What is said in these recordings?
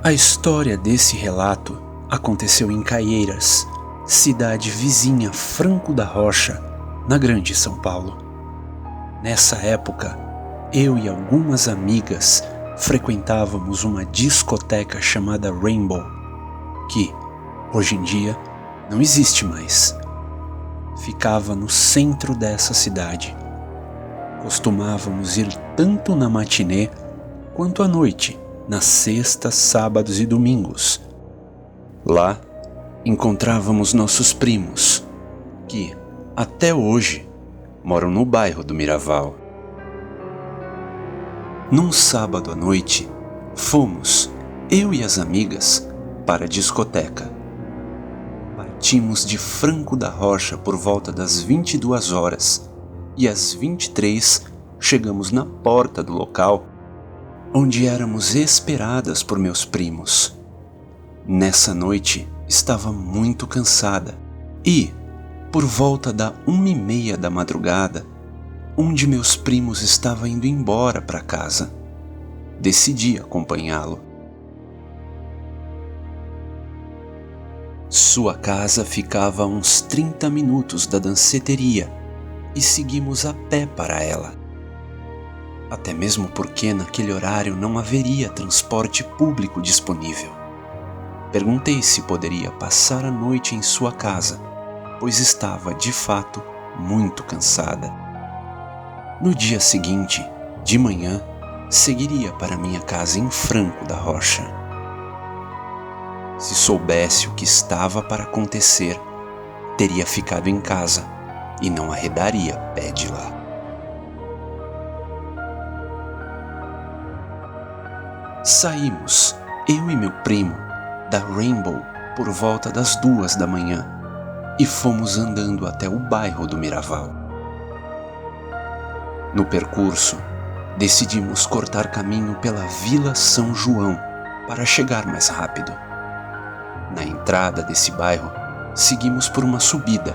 A história desse relato aconteceu em Caieiras, cidade vizinha Franco da Rocha, na Grande São Paulo. Nessa época, eu e algumas amigas frequentávamos uma discoteca chamada Rainbow, que, hoje em dia, não existe mais. Ficava no centro dessa cidade. Costumávamos ir tanto na matinê quanto à noite, nas sextas, sábados e domingos. Lá, encontrávamos nossos primos, que, até hoje, moram no bairro do Miraval. Num sábado à noite, fomos, eu e as amigas, para a discoteca. Partimos de Franco da Rocha por volta das 22 horas e às 23 chegamos na porta do local, onde éramos esperadas por meus primos. Nessa noite estava muito cansada e, por volta da 1h30 da madrugada, um de meus primos estava indo embora para casa. Decidi acompanhá-lo. Sua casa ficava a uns 30 minutos da danceteria e seguimos a pé para ela. Até mesmo porque naquele horário não haveria transporte público disponível. Perguntei se poderia passar a noite em sua casa, pois estava, de fato, muito cansada. No dia seguinte, de manhã, seguiria para minha casa em Franco da Rocha. Se soubesse o que estava para acontecer, teria ficado em casa e não arredaria pé de lá. Saímos, eu e meu primo, da Rainbow por volta das 2 da manhã e fomos andando até o bairro do Miraval. No percurso, decidimos cortar caminho pela Vila São João para chegar mais rápido. Na entrada desse bairro, seguimos por uma subida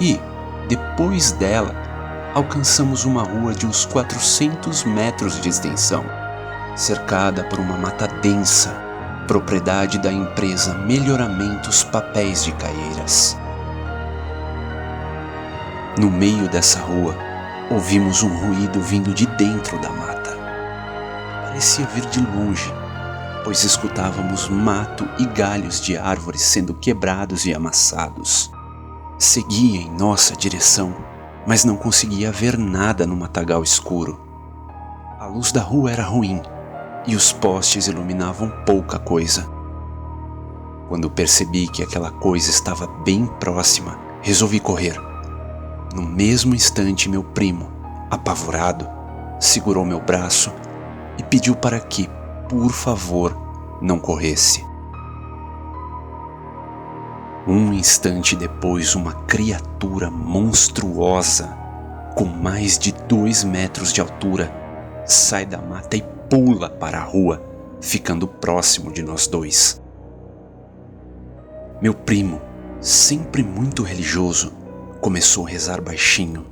e, depois dela, alcançamos uma rua de uns 400 metros de extensão, cercada por uma mata densa, propriedade da empresa Melhoramentos Papéis de Caieiras. No meio dessa rua, ouvimos um ruído vindo de dentro da mata. Parecia vir de longe, pois escutávamos mato e galhos de árvores sendo quebrados e amassados. Seguia em nossa direção, mas não conseguia ver nada no matagal escuro. A luz da rua era ruim e os postes iluminavam pouca coisa. Quando percebi que aquela coisa estava bem próxima, resolvi correr. No mesmo instante, meu primo, apavorado, segurou meu braço e pediu para que, por favor, não corresse. Um instante depois, uma criatura monstruosa, com mais de 2 metros de altura, sai da mata e pula para a rua, ficando próximo de nós dois. Meu primo, sempre muito religioso, começou a rezar baixinho.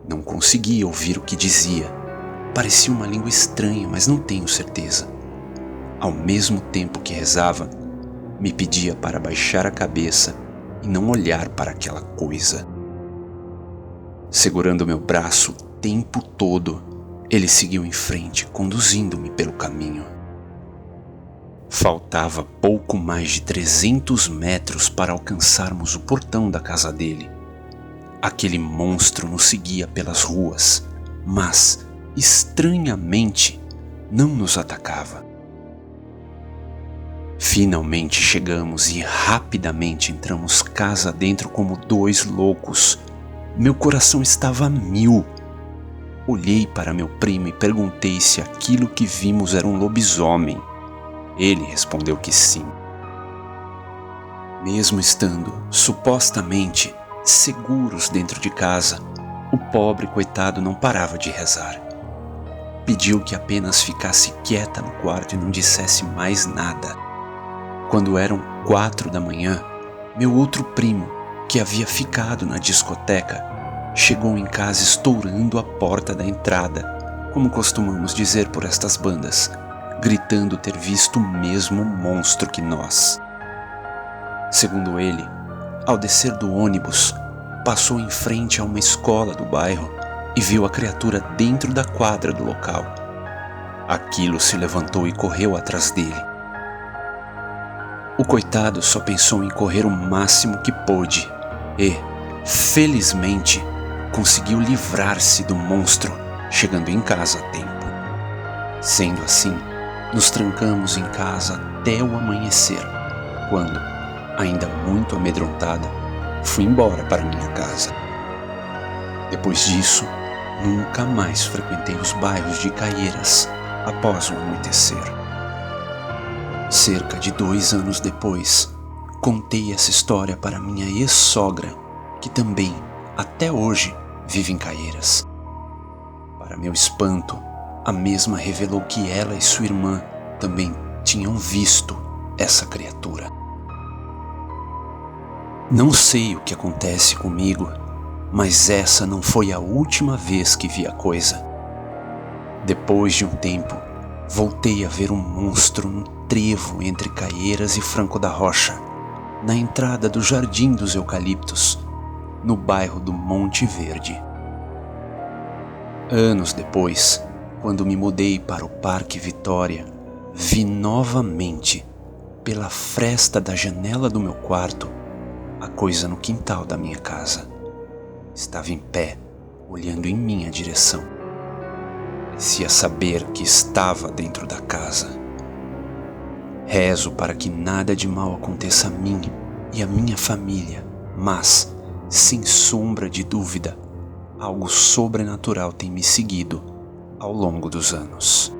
Não conseguia ouvir o que dizia. Parecia uma língua estranha, mas não tenho certeza. Ao mesmo tempo que rezava, me pedia para baixar a cabeça e não olhar para aquela coisa. Segurando meu braço o tempo todo, ele seguiu em frente, conduzindo-me pelo caminho. Faltava pouco mais de 300 metros para alcançarmos o portão da casa dele. Aquele monstro nos seguia pelas ruas, mas, estranhamente, não nos atacava. Finalmente chegamos e rapidamente entramos casa dentro como 2 loucos. Meu coração estava a 1000. Olhei para meu primo e perguntei se aquilo que vimos era um lobisomem. Ele respondeu que sim. Mesmo estando, supostamente, seguros dentro de casa, o pobre coitado não parava de rezar. Pediu que apenas ficasse quieta no quarto e não dissesse mais nada. Quando eram 4 da manhã, meu outro primo, que havia ficado na discoteca, chegou em casa estourando a porta da entrada, como costumamos dizer por estas bandas, gritando ter visto o mesmo monstro que nós. Segundo ele, ao descer do ônibus, passou em frente a uma escola do bairro e viu a criatura dentro da quadra do local. Aquilo se levantou e correu atrás dele. O coitado só pensou em correr o máximo que pôde e, felizmente, conseguiu livrar-se do monstro, chegando em casa a tempo. Sendo assim, nos trancamos em casa até o amanhecer, quando, ainda muito amedrontada, fui embora para minha casa. Depois disso, nunca mais frequentei os bairros de Caieiras após o anoitecer. Cerca de 2 anos depois, contei essa história para minha ex-sogra, que também, até hoje, vive em Caieiras. Para meu espanto, a mesma revelou que ela e sua irmã também tinham visto essa criatura. Não sei o que acontece comigo, mas essa não foi a última vez que vi a coisa. Depois de um tempo, voltei a ver um monstro no trevo entre Caieiras e Franco da Rocha, na entrada do Jardim dos Eucaliptos, no bairro do Monte Verde. Anos depois, quando me mudei para o Parque Vitória, vi novamente, pela fresta da janela do meu quarto, a coisa no quintal da minha casa. Estava em pé, olhando em minha direção. Parecia saber que estava dentro da casa. Rezo para que nada de mal aconteça a mim e a minha família, mas, sem sombra de dúvida, algo sobrenatural tem me seguido ao longo dos anos.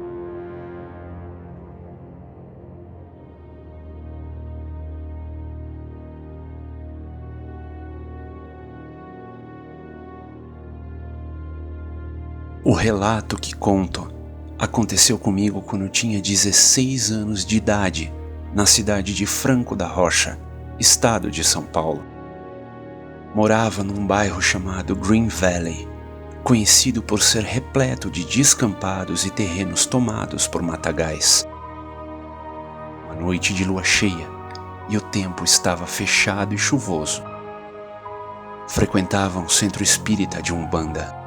O relato que conto aconteceu comigo quando eu tinha 16 anos de idade, na cidade de Franco da Rocha, estado de São Paulo. Morava num bairro chamado Green Valley, conhecido por ser repleto de descampados e terrenos tomados por matagais. Uma noite de lua cheia e o tempo estava fechado e chuvoso. Frequentava um centro espírita de Umbanda.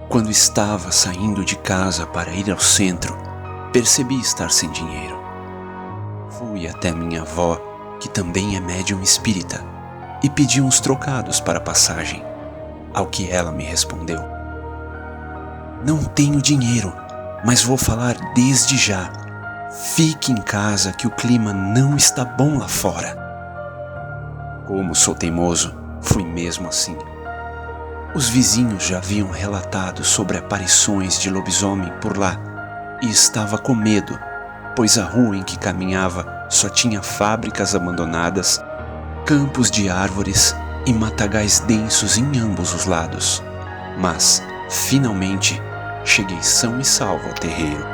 Quando estava saindo de casa para ir ao centro, percebi estar sem dinheiro. Fui até minha avó, que também é médium espírita, e pedi uns trocados para a passagem, ao que ela me respondeu: "Não tenho dinheiro, mas vou falar desde já. Fique em casa que o clima não está bom lá fora." Como sou teimoso, fui mesmo assim. Os vizinhos já haviam relatado sobre aparições de lobisomem por lá e estava com medo, pois a rua em que caminhava só tinha fábricas abandonadas, campos de árvores e matagais densos em ambos os lados. Mas, finalmente, cheguei são e salvo ao terreiro.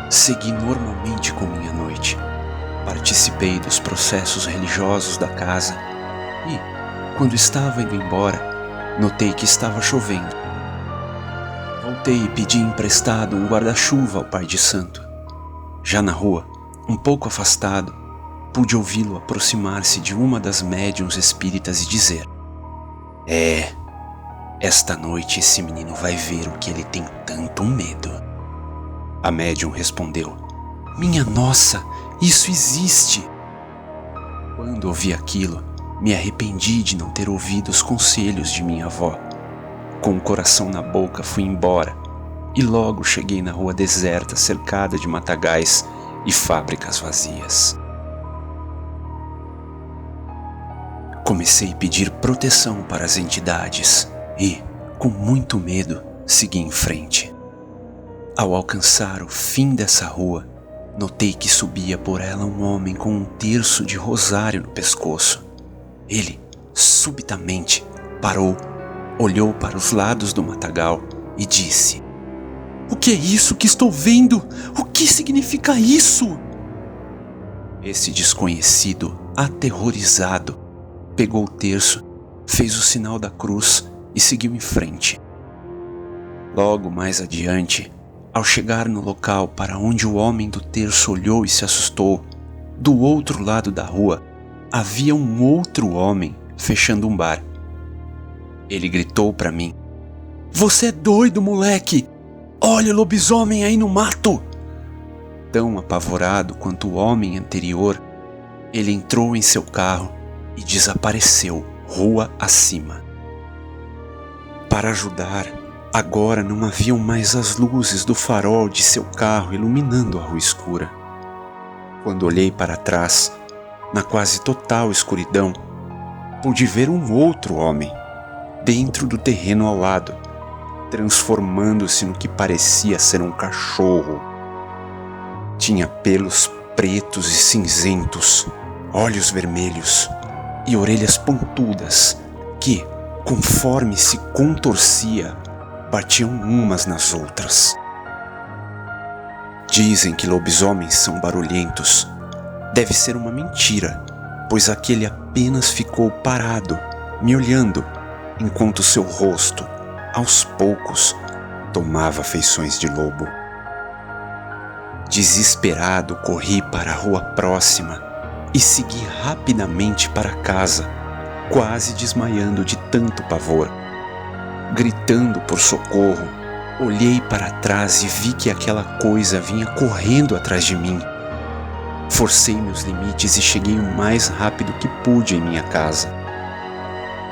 Segui normalmente com minha noite. Participei dos processos religiosos da casa e, quando estava indo embora, notei que estava chovendo. Voltei e pedi emprestado um guarda-chuva ao pai de santo. Já na rua, um pouco afastado, pude ouvi-lo aproximar-se de uma das médiuns espíritas e dizer: esta noite esse menino vai ver o que ele tem tanto medo." A médium respondeu: "Minha nossa, isso existe!" Quando ouvi aquilo, me arrependi de não ter ouvido os conselhos de minha avó. Com o coração na boca, fui embora e logo cheguei na rua deserta, cercada de matagais e fábricas vazias. Comecei a pedir proteção para as entidades e, com muito medo, segui em frente. Ao alcançar o fim dessa rua, notei que subia por ela um homem com um terço de rosário no pescoço. Ele, subitamente, parou, olhou para os lados do matagal e disse: "O que é isso que estou vendo? O que significa isso?" Esse desconhecido, aterrorizado, pegou o terço, fez o sinal da cruz e seguiu em frente. Logo mais adiante, ao chegar no local para onde o homem do terço olhou e se assustou, do outro lado da rua havia um outro homem fechando um bar. Ele gritou para mim: "Você é doido, moleque! Olha o lobisomem aí no mato!" Tão apavorado quanto o homem anterior, ele entrou em seu carro e desapareceu rua acima. Para ajudar, agora não haviam mais as luzes do farol de seu carro iluminando a rua escura. Quando olhei para trás, na quase total escuridão, pude ver um outro homem, dentro do terreno ao lado, transformando-se no que parecia ser um cachorro. Tinha pelos pretos e cinzentos, olhos vermelhos e orelhas pontudas que, conforme se contorcia, batiam umas nas outras. Dizem que lobisomens são barulhentos. Deve ser uma mentira, pois aquele apenas ficou parado, me olhando, enquanto seu rosto, aos poucos, tomava feições de lobo. Desesperado, corri para a rua próxima e segui rapidamente para casa, quase desmaiando de tanto pavor. Gritando por socorro, olhei para trás e vi que aquela coisa vinha correndo atrás de mim. Forcei meus limites e cheguei o mais rápido que pude em minha casa.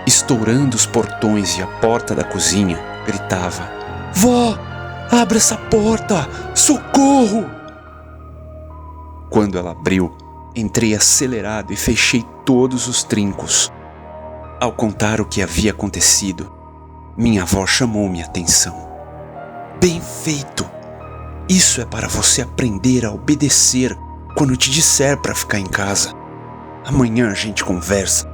Estourando os portões e a porta da cozinha, gritava: "Vó, abre essa porta! Socorro!" Quando ela abriu, entrei acelerado e fechei todos os trincos. Ao contar o que havia acontecido, minha avó chamou minha atenção. "Bem feito! Isso é para você aprender a obedecer quando te disser para ficar em casa. Amanhã a gente conversa."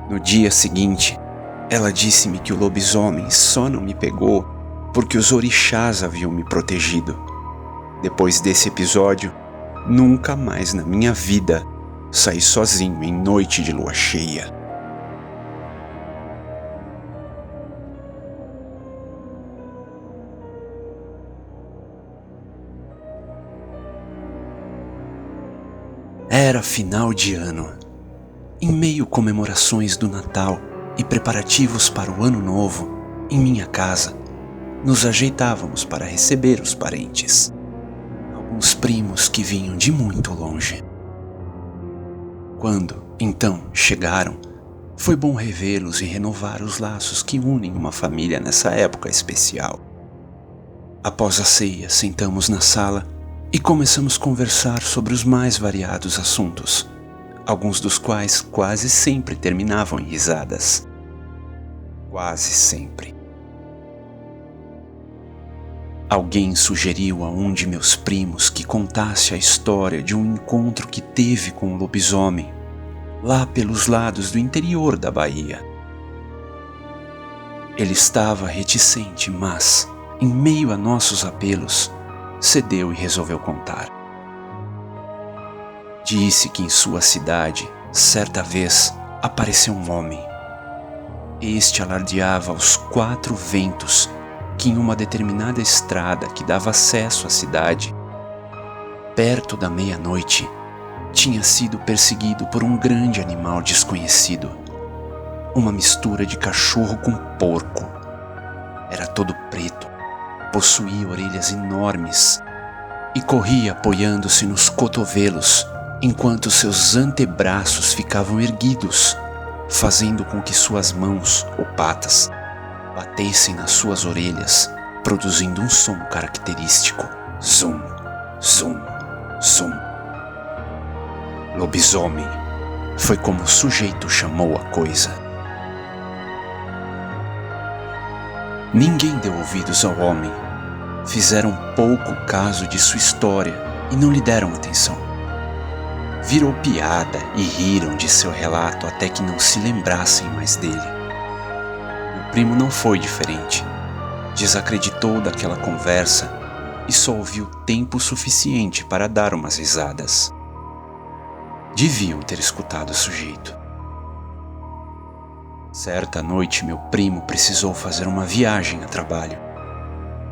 No dia seguinte, ela disse-me que o lobisomem só não me pegou porque os orixás haviam me protegido. Depois desse episódio, nunca mais na minha vida saí sozinho em noite de lua cheia. Era final de ano. Em meio comemorações do Natal e preparativos para o Ano Novo, em minha casa, nos ajeitávamos para receber os parentes. Alguns primos que vinham de muito longe. Quando, então, chegaram, foi bom revê-los e renovar os laços que unem uma família nessa época especial. Após a ceia, sentamos na sala e começamos a conversar sobre os mais variados assuntos, alguns dos quais quase sempre terminavam em risadas. Quase sempre. Alguém sugeriu a um de meus primos que contasse a história de um encontro que teve com um lobisomem, lá pelos lados do interior da Bahia. Ele estava reticente, mas, em meio a nossos apelos, cedeu e resolveu contar. Disse que em sua cidade, certa vez, apareceu um homem. Este alardeava aos 4 ventos que em uma determinada estrada que dava acesso à cidade, perto da meia-noite, tinha sido perseguido por um grande animal desconhecido. Uma mistura de cachorro com porco. Era todo preto, possuía orelhas enormes e corria apoiando-se nos cotovelos, enquanto seus antebraços ficavam erguidos, fazendo com que suas mãos ou patas batessem nas suas orelhas, produzindo um som característico: zum, zum, zum. Lobisomem foi como o sujeito chamou a coisa. Ninguém deu ouvidos ao homem. Fizeram pouco caso de sua história e não lhe deram atenção. Virou piada e riram de seu relato até que não se lembrassem mais dele. Meu primo não foi diferente. Desacreditou daquela conversa e só ouviu tempo suficiente para dar umas risadas. Deviam ter escutado o sujeito. Certa noite, meu primo precisou fazer uma viagem a trabalho.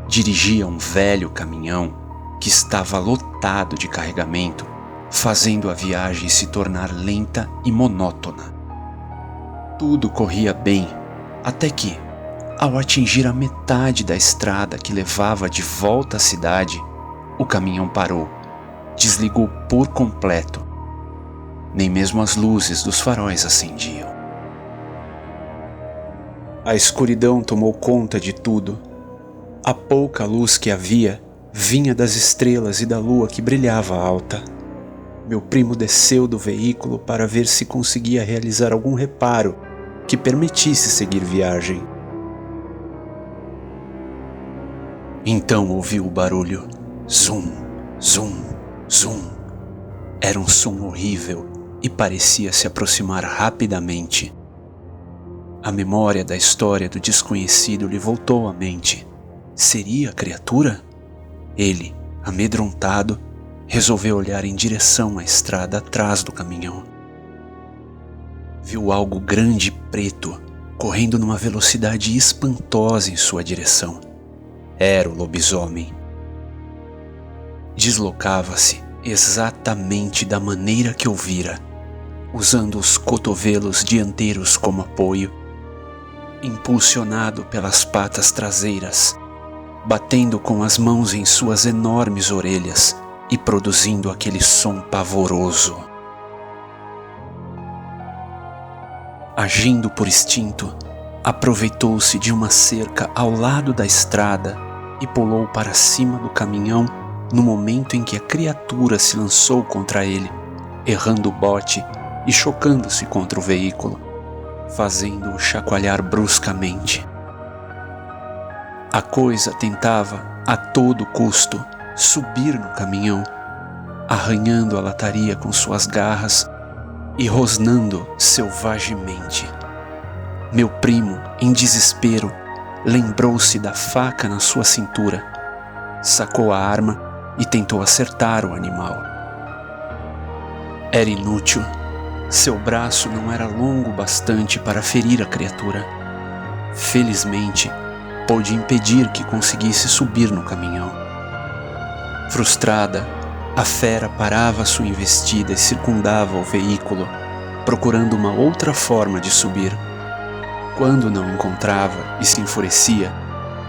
Dirigia um velho caminhão que estava lotado de carregamento, fazendo a viagem se tornar lenta e monótona. Tudo corria bem, até que, ao atingir a metade da estrada que levava de volta à cidade, o caminhão parou, desligou por completo. Nem mesmo as luzes dos faróis acendiam. A escuridão tomou conta de tudo. A pouca luz que havia vinha das estrelas e da lua que brilhava alta. Meu primo desceu do veículo para ver se conseguia realizar algum reparo que permitisse seguir viagem. Então ouviu o barulho. Zum, zum, zum. Era um som horrível e parecia se aproximar rapidamente. A memória da história do desconhecido lhe voltou à mente. Seria a criatura? Ele, amedrontado, resolveu olhar em direção à estrada atrás do caminhão. Viu algo grande e preto correndo numa velocidade espantosa em sua direção. Era o lobisomem. Deslocava-se exatamente da maneira que ouvira, usando os cotovelos dianteiros como apoio, impulsionado pelas patas traseiras, batendo com as mãos em suas enormes orelhas e produzindo aquele som pavoroso. Agindo por instinto, aproveitou-se de uma cerca ao lado da estrada e pulou para cima do caminhão no momento em que a criatura se lançou contra ele, errando o bote e chocando-se contra o veículo, fazendo-o chacoalhar bruscamente. A coisa tentava, a todo custo, subir no caminhão, arranhando a lataria com suas garras e rosnando selvagemente. Meu primo, em desespero, lembrou-se da faca na sua cintura, sacou a arma e tentou acertar o animal. Era inútil. Seu braço não era longo bastante para ferir a criatura. Felizmente, pôde impedir que conseguisse subir no caminhão. Frustrada, a fera parava sua investida e circundava o veículo, procurando uma outra forma de subir. Quando não encontrava e se enfurecia,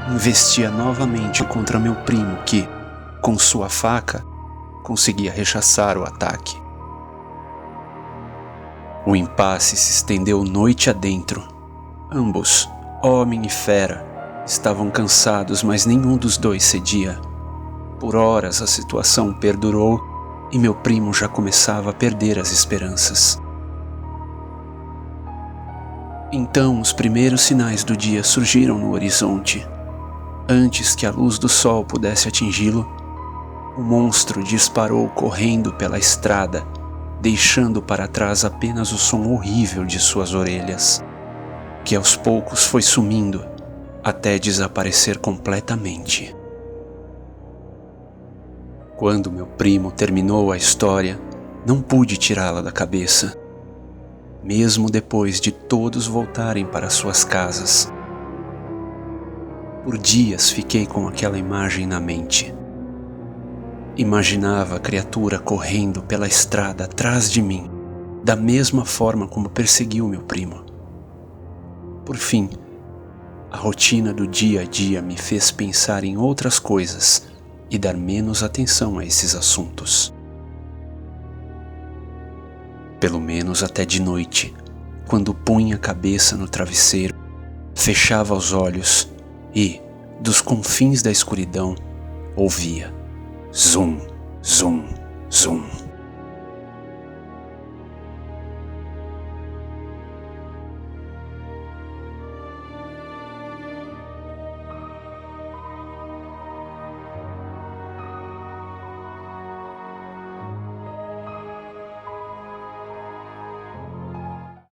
investia novamente contra meu primo que, com sua faca, conseguia rechaçar o ataque. O impasse se estendeu noite adentro. Ambos, homem e fera, estavam cansados, mas nenhum dos dois cedia. Por horas a situação perdurou e meu primo já começava a perder as esperanças. Então os primeiros sinais do dia surgiram no horizonte. Antes que a luz do sol pudesse atingi-lo, o monstro disparou correndo pela estrada, deixando para trás apenas o som horrível de suas orelhas, que aos poucos foi sumindo até desaparecer completamente. Quando meu primo terminou a história, não pude tirá-la da cabeça, mesmo depois de todos voltarem para suas casas. Por dias fiquei com aquela imagem na mente. Imaginava a criatura correndo pela estrada atrás de mim, da mesma forma como perseguiu meu primo. Por fim, a rotina do dia a dia me fez pensar em outras coisas e dar menos atenção a esses assuntos. Pelo menos até de noite, quando punha a cabeça no travesseiro, fechava os olhos e, dos confins da escuridão, ouvia zum, zum, zum.